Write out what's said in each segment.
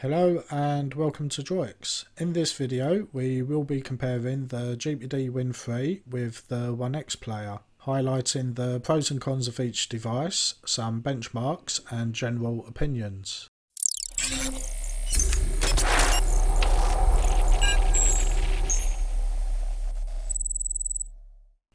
Hello and welcome to DROIX. In this video we will be comparing the GPD Win 3 with the ONEXPLAYER, highlighting the pros and cons of each device, some benchmarks and general opinions.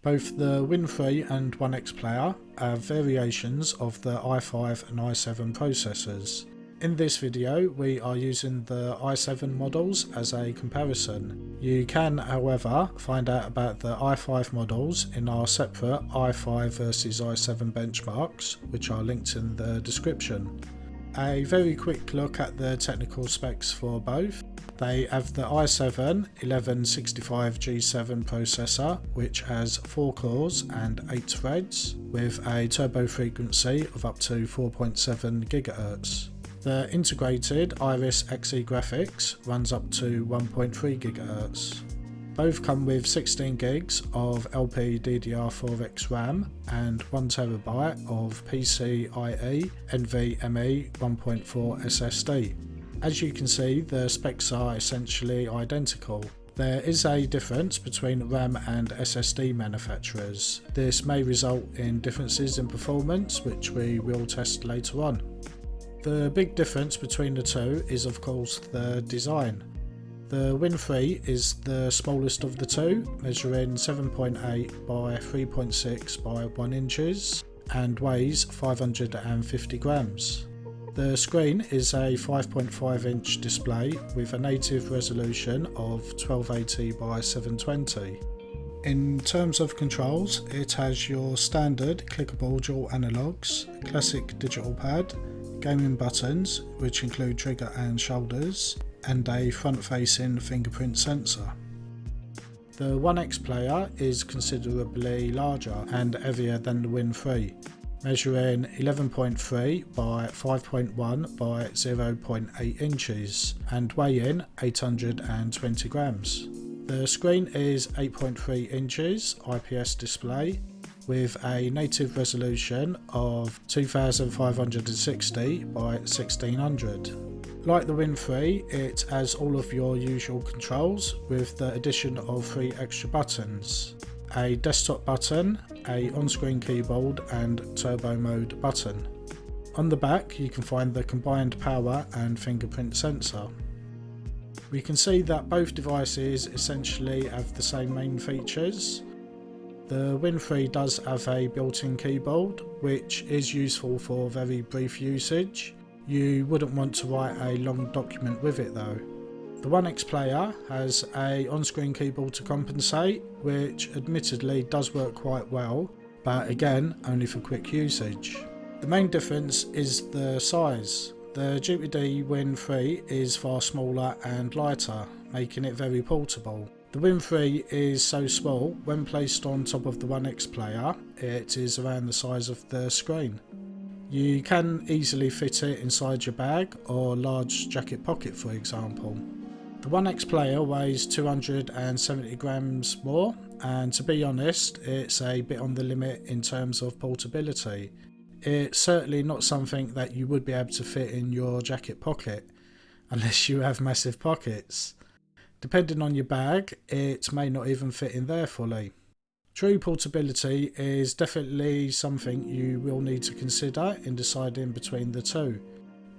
Both the Win 3 and ONEXPLAYER have variations of the i5 and i7 processors. In this video we are using the i7 models as a comparison. You can, however, find out about the i5 models in our separate i5 versus i7 benchmarks, which are linked in the description. A very quick look at the technical specs for both. They have the i7 1165G7 processor, which has 4 cores and 8 threads, with a turbo frequency of up to 4.7 GHz. The integrated Iris Xe graphics runs up to 1.3 GHz. Both come with 16 gigs of LPDDR4X RAM and 1TB of PCIe NVMe 1.4 SSD. As you can see, the specs are essentially identical. There is a difference between RAM and SSD manufacturers. This may result in differences in performance, which we will test later on. The big difference between the two is of course the design. The Win 3 is the smallest of the two, measuring 7.8 by 3.6 by 1 inches and weighs 550 grams. The screen is a 5.5 inch display with a native resolution of 1280 by 720. In terms of controls, it has your standard clickable dual analogues, classic digital pad, gaming buttons which include trigger and shoulders, and a front-facing fingerprint sensor. The ONEXPLAYER is considerably larger and heavier than the Win 3, measuring 11.3 by 5.1 by 0.8 inches and weighing 820 grams. The screen is 8.3 inches IPS display with a native resolution of 2560 by 1600. Like the Win 3, it has all of your usual controls with the addition of 3 extra buttons: a desktop button, a on-screen keyboard and turbo mode button. On the back you can find the combined power and fingerprint sensor. We can see that both devices essentially have the same main features. The Win 3 does have a built-in keyboard, which is useful for very brief usage. You wouldn't want to write a long document with it though. The ONEXPLAYER has a on-screen keyboard to compensate, which admittedly does work quite well, but again only for quick usage. The main difference is the size. The GPD Win 3 is far smaller and lighter, making it very portable. The Win 3 is so small, when placed on top of the ONEXPLAYER, it is around the size of the screen. You can easily fit it inside your bag or large jacket pocket, for example. The ONEXPLAYER weighs 270 grams more, and to be honest, it's a bit on the limit in terms of portability. It's certainly not something that you would be able to fit in your jacket pocket, unless you have massive pockets. Depending on your bag, it may not even fit in there fully. True portability is definitely something you will need to consider in deciding between the two.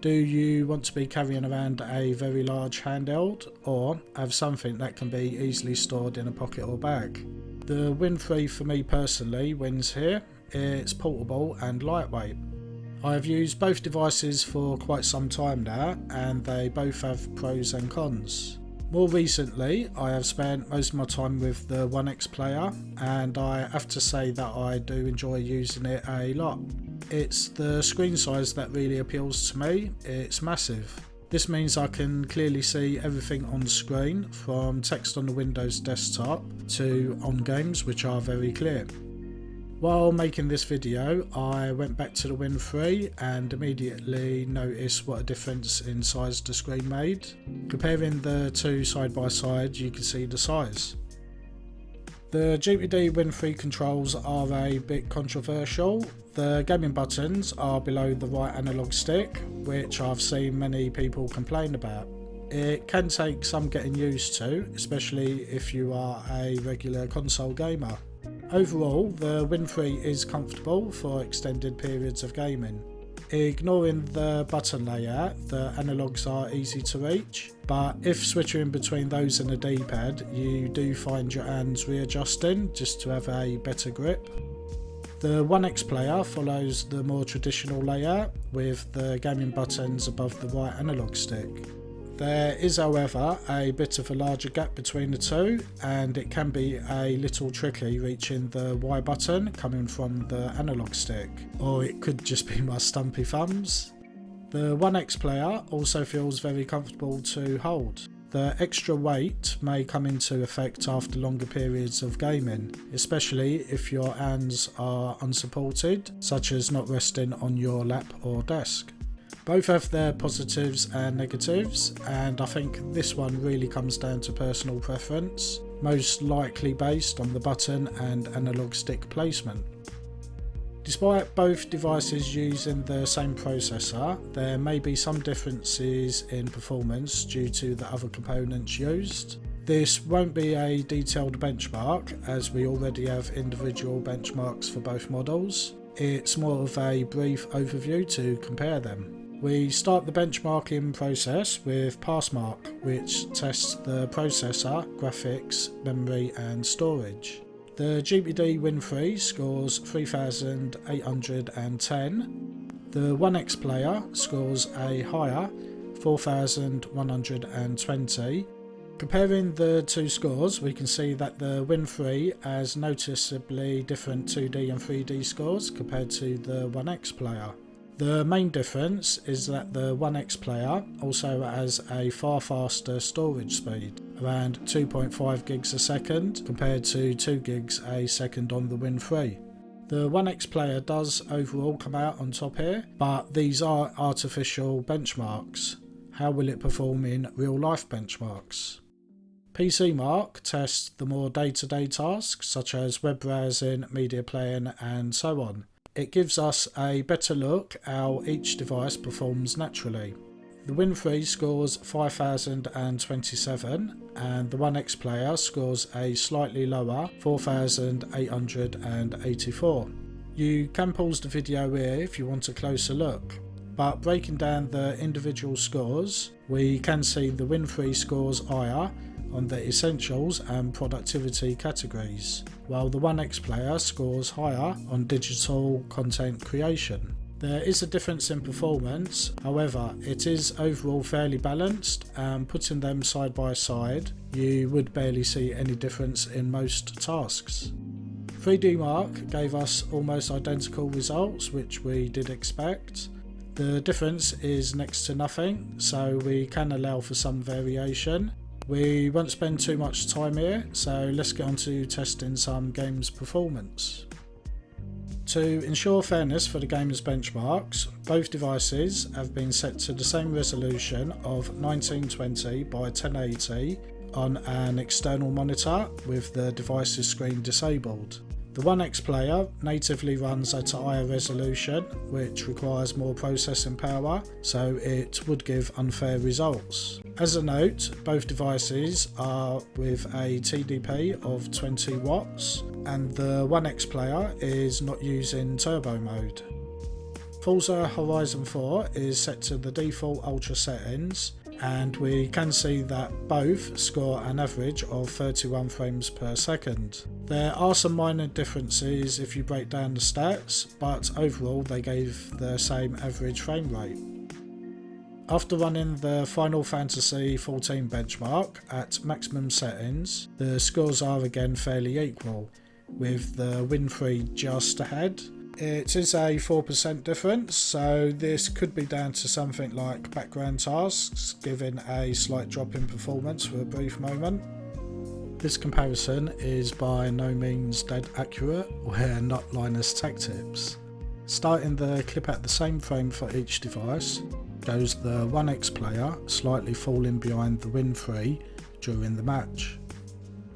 Do you want to be carrying around a very large handheld, or have something that can be easily stored in a pocket or bag? The Win 3 for me personally wins here. It's portable and lightweight. I have used both devices for quite some time now, and they both have pros and cons. More recently, I have spent most of my time with the ONEXPLAYER, and I have to say that I do enjoy using it a lot. It's the screen size that really appeals to me. It's massive. This means I can clearly see everything on the screen, from text on the Windows desktop to on games, which are very clear. While making this video, I went back to the Win 3 and immediately noticed what a difference in size the screen made. Comparing the two side by side, you can see the size. The GPD Win 3 controls are a bit controversial. The gaming buttons are below the right analog stick, which I've seen many people complain about. It can take some getting used to, especially if you are a regular console gamer. Overall, the Win 3 is comfortable for extended periods of gaming. Ignoring the button layout, the analogs are easy to reach, but if switching between those and a D-pad, you do find your hands readjusting just to have a better grip. The ONEXPLAYER follows the more traditional layout with the gaming buttons above the right analog stick. There is, however, a bit of a larger gap between the two, and it can be a little tricky reaching the Y button coming from the analog stick, or it could just be my stumpy thumbs. The ONEXPLAYER also feels very comfortable to hold. The extra weight may come into effect after longer periods of gaming, especially if your hands are unsupported, such as not resting on your lap or desk. Both have their positives and negatives, and I think this one really comes down to personal preference, most likely based on the button and analog stick placement. Despite both devices using the same processor, there may be some differences in performance due to the other components used. This won't be a detailed benchmark, as we already have individual benchmarks for both models. It's more of a brief overview to compare them. We start the benchmarking process with PassMark, which tests the processor, graphics, memory and storage. The GPD Win 3 scores 3810. The ONEXPLAYER scores a higher 4120. Comparing the two scores, we can see that the Win 3 has noticeably different 2D and 3D scores compared to the ONEXPLAYER. The main difference is that the ONEXPLAYER also has a far faster storage speed, around 2.5 gigs a second compared to 2 gigs a second on the Win 3. The ONEXPLAYER does overall come out on top here, but these are artificial benchmarks. How will it perform in real life benchmarks? PCMark tests the more day-to-day tasks such as web browsing, media playing and so on. It gives us a better look how each device performs naturally. The Win 3 scores 5027 and the ONEXPLAYER scores a slightly lower 4884. You can pause the video here if you want a closer look, but breaking down the individual scores, we can see the Win 3 scores higher on the essentials and productivity categories, while the ONEXPLAYER scores higher on digital content creation. There is a difference in performance, however it is overall fairly balanced, and putting them side by side you would barely see any difference in most tasks. 3DMark gave us almost identical results, which we did expect. The difference is next to nothing, so we can allow for some variation. We won't spend too much time here, so let's get on to testing some games' performance. To ensure fairness for the game's benchmarks, both devices have been set to the same resolution of 1920 by 1080 on an external monitor with the device's screen disabled. The ONEXPLAYER natively runs at a higher resolution, which requires more processing power, so it would give unfair results. As a note, both devices are with a TDP of 20 watts, and the ONEXPLAYER is not using turbo mode. Forza Horizon 4 is set to the default ultra settings, and we can see that both score an average of 31 frames per second. There are some minor differences if you break down the stats, but overall they gave the same average frame rate. After running the Final Fantasy XIV benchmark at maximum settings, the scores are again fairly equal, with the Win 3 just ahead. It is a 4% difference, so this could be down to something like background tasks, giving a slight drop in performance for a brief moment. This comparison is by no means dead accurate, we're not Linus Tech Tips. Starting the clip at the same frame for each device, shows the ONEXPLAYER slightly falling behind the Win 3 during the match.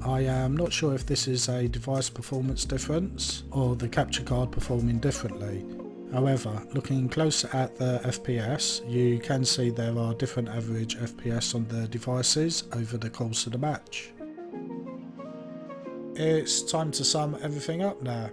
I am not sure if this is a device performance difference or the capture card performing differently. However, looking closer at the FPS, you can see there are different average FPS on the devices over the course of the match. It's time to sum everything up now.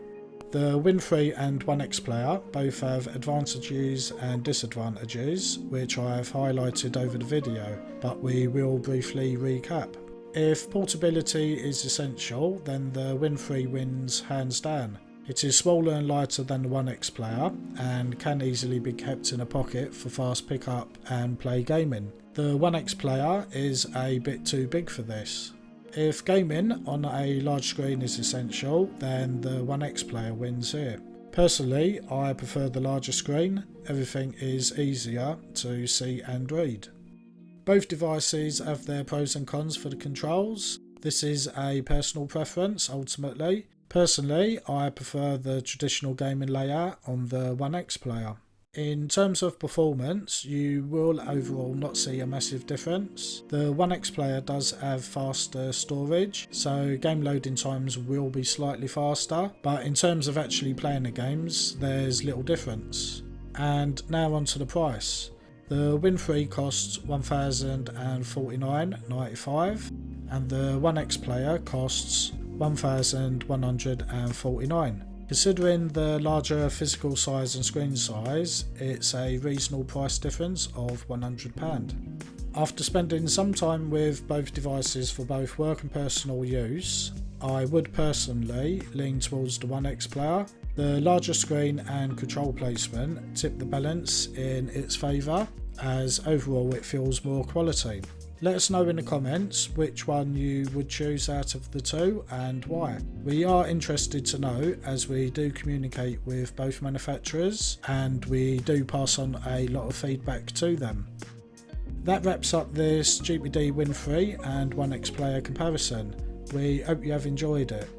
The Win 3 and ONEXPLAYER both have advantages and disadvantages, which I have highlighted over the video, but we will briefly recap. If portability is essential, then the Win 3 wins hands down. It is smaller and lighter than the ONEXPLAYER and can easily be kept in a pocket for fast pickup and play gaming. The ONEXPLAYER is a bit too big for this. If gaming on a large screen is essential, then the ONEXPLAYER wins here. Personally, I prefer the larger screen. Everything is easier to see and read. Both devices have their pros and cons for the controls. This is a personal preference ultimately. Personally, I prefer the traditional gaming layout on the ONEXPLAYER. In terms of performance, you will overall not see a massive difference. The ONEXPLAYER does have faster storage, so game loading times will be slightly faster, but in terms of actually playing the games, there's little difference. And now on to the price. The Win 3 costs $1,049.95 and the ONEXPLAYER costs $1,149. Considering the larger physical size and screen size, it's a reasonable price difference of £100. After spending some time with both devices for both work and personal use, I would personally lean towards the ONEXPLAYER. The larger screen and control placement tip the balance in its favour, as overall it feels more quality. Let us know in the comments which one you would choose out of the two and why. We are interested to know, as we do communicate with both manufacturers and we do pass on a lot of feedback to them. That wraps up this GPD Win 3 and ONEXPLAYER comparison. We hope you have enjoyed it.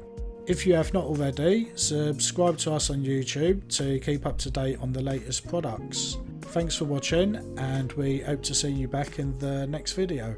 If you have not already, subscribe to us on YouTube to keep up to date on the latest products. Thanks for watching, and we hope to see you back in the next video.